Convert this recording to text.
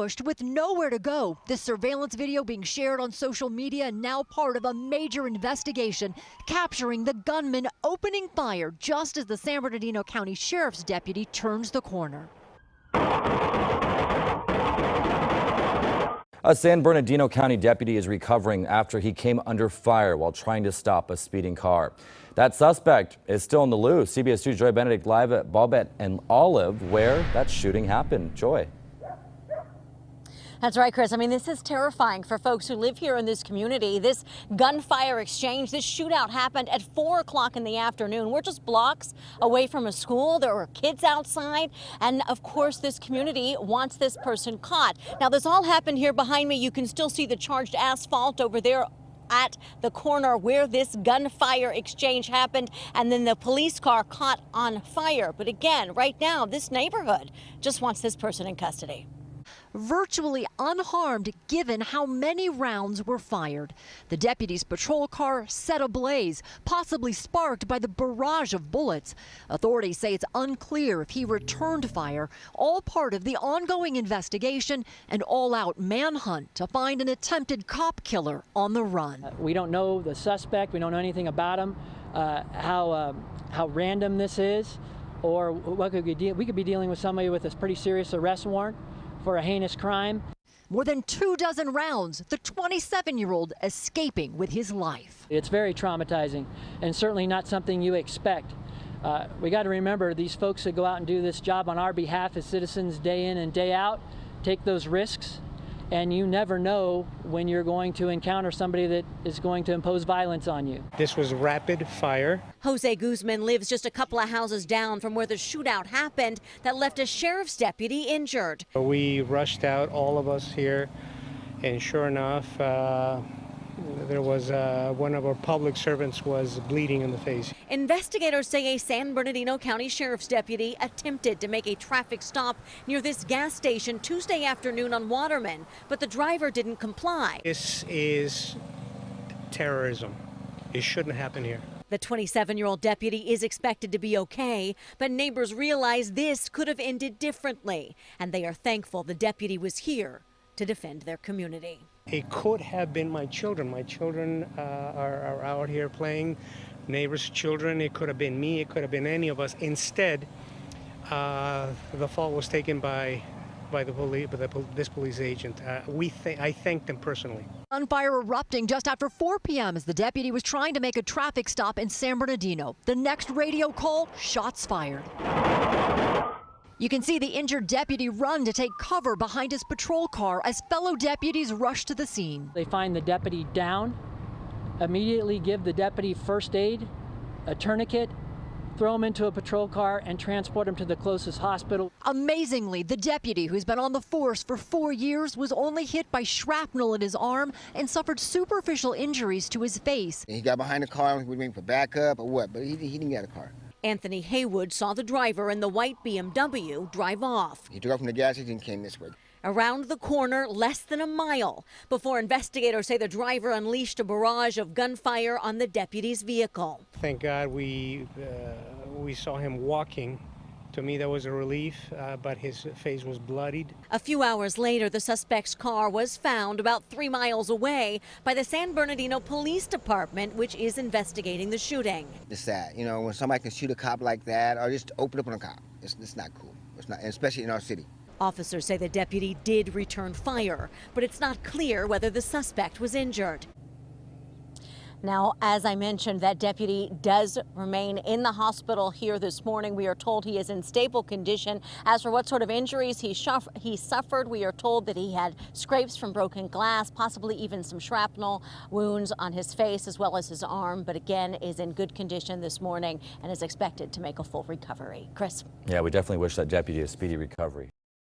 ambushed with nowhere to go. This surveillance video being shared on social media and now part of a major investigation capturing the gunman opening fire just as the San Bernardino County Sheriff's deputy turns the corner. A San Bernardino County deputy is recovering after he came under fire while trying to stop a speeding car. That suspect is still in the loose. CBS 2's Joy Benedict live at Bobette and Olive, where that shooting happened. Joy. That's right, Chris. I mean, this is terrifying for folks who live here in this community. This gunfire exchange, this shootout happened at 4 o'clock in the afternoon. We're just blocks away from a school. There were kids outside. And of course, this community wants this person caught. Now, this all happened here behind me. You can still see the charged asphalt over there at the corner where this gunfire exchange happened, and then the police car caught on fire. But again, right now, this neighborhood just wants this person in custody. Virtually unharmed given how many rounds were fired. The deputy's patrol car set ablaze, possibly sparked by the barrage of bullets. Authorities say it's unclear if he returned fire, all part of the ongoing investigation and all-out manhunt to find an attempted cop killer on the run. We don't know the suspect. We don't know anything about him, how random this is, or what could we could be dealing with somebody with a pretty serious arrest warrant for a heinous crime. More than 24 rounds, the 27-year-old escaping with his life. It's very traumatizing and certainly not something you expect. We got to remember these folks that go out and do this job on our behalf as citizens day in and day out take those risks, and you never know when you're going to encounter somebody that is going to impose violence on you. This was rapid fire. Jose Guzman lives just a couple of houses down from where the shootout happened that left a sheriff's deputy injured. We rushed out, all of us here, and sure enough, there was one of our public servants was bleeding in the face. Investigators say a San Bernardino County Sheriff's deputy attempted to make a traffic stop near this gas station Tuesday afternoon on Waterman, but the driver didn't comply. This is terrorism. It shouldn't happen here. The 27-year-old deputy is expected to be okay, but neighbors realize this could have ended differently, and they are thankful the deputy was here to defend their community. It could have been my children. My children are out here playing, neighbors' children. It could have been me. It could have been any of us. Instead, the fault was taken by the police, this police agent. I thank them personally. Gunfire erupting just after 4 p.m. as the deputy was trying to make a traffic stop in San Bernardino. The next radio call, shots fired. You can see the injured deputy run to take cover behind his patrol car as fellow deputies rush to the scene. They find the deputy down, immediately give the deputy first aid, a tourniquet, throw him into a patrol car and transport him to the closest hospital. Amazingly, the deputy, who's been on the force for 4 years, was only hit by shrapnel in his arm and suffered superficial injuries to his face. He got behind the car, we were waiting for backup or what, but he didn't get a car. Anthony Haywood saw the driver in the white BMW drive off. He took off from the gas station and came this way. Around the corner, less than a mile before investigators say the driver unleashed a barrage of gunfire on the deputy's vehicle. Thank God we saw him walking. To me, that was a relief, but his face was bloodied. A few hours later, the suspect's car was found about 3 miles away by the San Bernardino Police Department, which is investigating the shooting. It's sad, you know, when somebody can shoot a cop like that or just open up on a cop. It's not cool. It's not, especially in our city. Officers say the deputy did return fire, but it's not clear whether the suspect was injured. Now, as I mentioned, that deputy does remain in the hospital here this morning. We are told he is in stable condition. As for what sort of injuries he suffered, we are told that he had scrapes from broken glass, possibly even some shrapnel wounds on his face as well as his arm, but again is in good condition this morning and is expected to make a full recovery. Chris? Yeah, we definitely wish that deputy a speedy recovery.